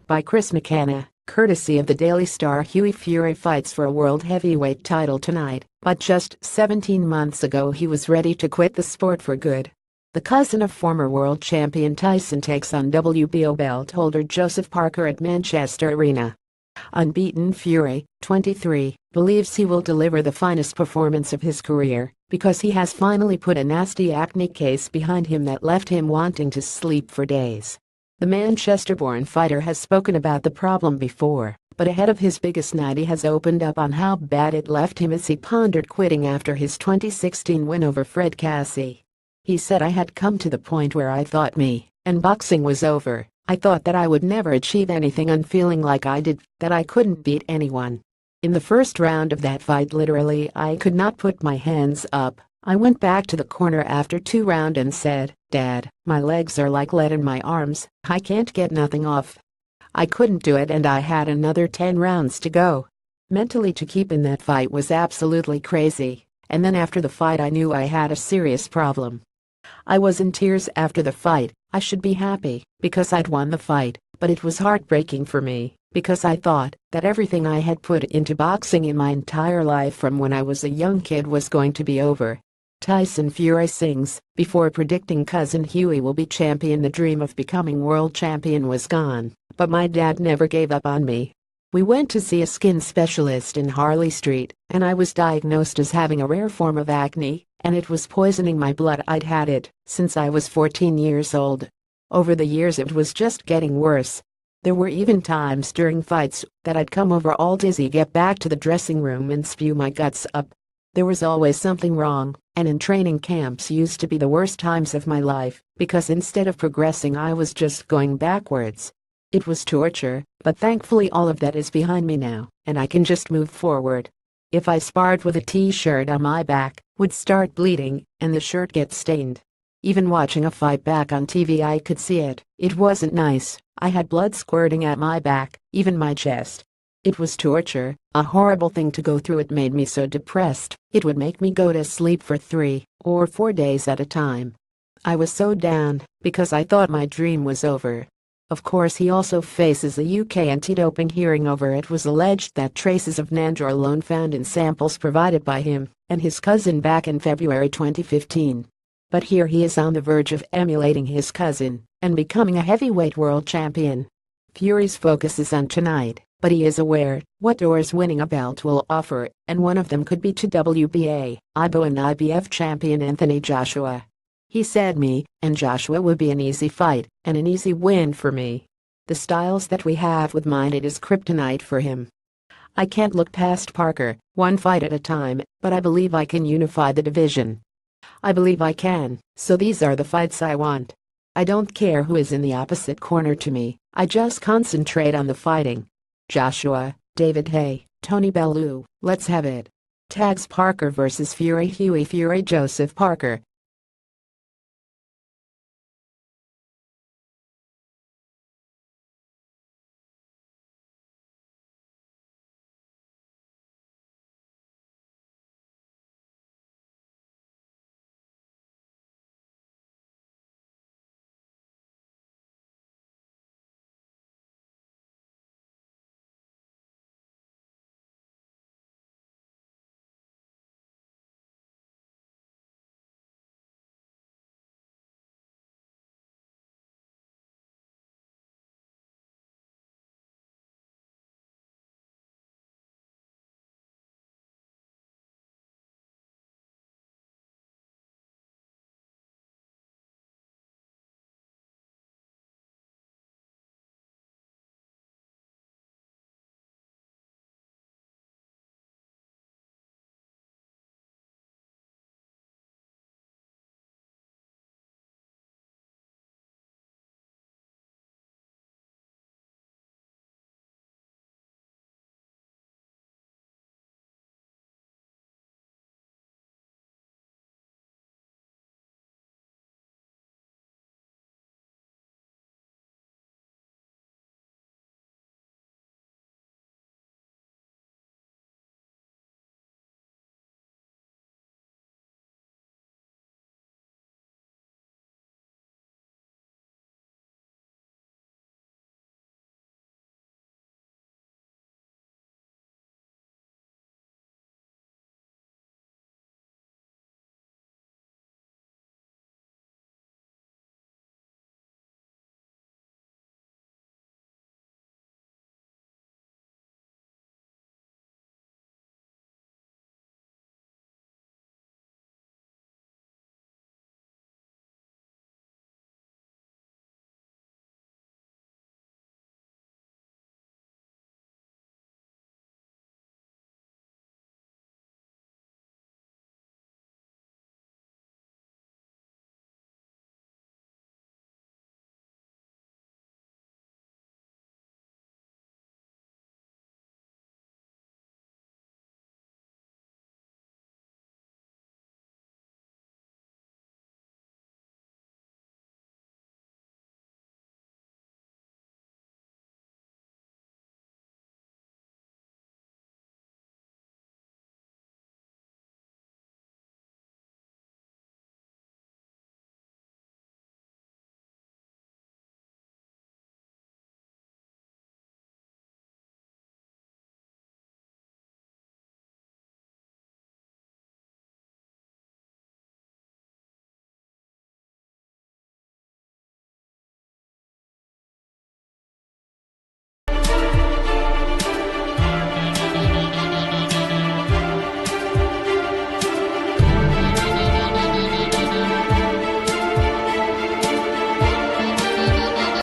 by Chris McKenna, courtesy of the Daily Star. Hughie Fury fights for a world heavyweight title tonight, but just 17 months ago he was ready to quit the sport for good. The cousin of former world champion Tyson takes on WBO belt holder Joseph Parker at Manchester Arena. Unbeaten Fury, 23, believes he will deliver the finest performance of his career because he has finally put a nasty acne case behind him that left him wanting to sleep for days. The Manchester-born fighter has spoken about the problem before, but ahead of his biggest night he has opened up on how bad it left him as he pondered quitting after his 2016 win over Fred Cassie. He said, "I had come to the point where I thought me and boxing was over. I thought that I would never achieve anything and feeling like I did, that I couldn't beat anyone. In the first round of that fight literally I could not put my hands up. I went back to the corner after 2 rounds and said, 'Dad, my legs are like lead in my arms, I can't get nothing off.' I couldn't do it and I had another 10 rounds to go. Mentally to keep in that fight was absolutely crazy, and then after the fight I knew I had a serious problem. I was in tears after the fight. I should be happy because I'd won the fight, but it was heartbreaking for me because I thought that everything I had put into boxing in my entire life from when I was a young kid was going to be over." Tyson Fury sings, before predicting cousin Hughie will be champion. "The dream of becoming world champion was gone, but my dad never gave up on me. We went to see a skin specialist in Harley Street, and I was diagnosed as having a rare form of acne, and it was poisoning my blood. I'd had it since I was 14 years old. Over the years it was just getting worse. There were even times during fights that I'd come over all dizzy, get back to the dressing room and spew my guts up. There was always something wrong, and in training camps used to be the worst times of my life, because instead of progressing I was just going backwards. It was torture, but thankfully all of that is behind me now, and I can just move forward. If I sparred with a t-shirt on my back, would start bleeding, and the shirt gets stained. Even watching a fight back on TV I could see it. It wasn't nice. I had blood squirting at my back, even my chest. It was torture, a horrible thing to go through. It made me so depressed, it would make me go to sleep for 3 or 4 days at a time. I was so down, because I thought my dream was over." Of course he also faces a UK anti-doping hearing over it. Was alleged that traces of nandrolone found in samples provided by him and his cousin back in February 2015. But here he is on the verge of emulating his cousin and becoming a heavyweight world champion. Fury's focus is on tonight, but he is aware what doors winning a belt will offer, and one of them could be to WBA, IBO and IBF champion Anthony Joshua. He said, "Me and Joshua would be an easy fight and an easy win for me. The styles that we have with mine, it is kryptonite for him. I can't look past Parker, one fight at a time, but I believe I can unify the division. I believe I can, so these are the fights I want. I don't care who is in the opposite corner to me, I just concentrate on the fighting. Joshua, David Haye, Tony Bellew, let's have it." Tags Parker vs Fury. Hughie Fury. Joseph Parker,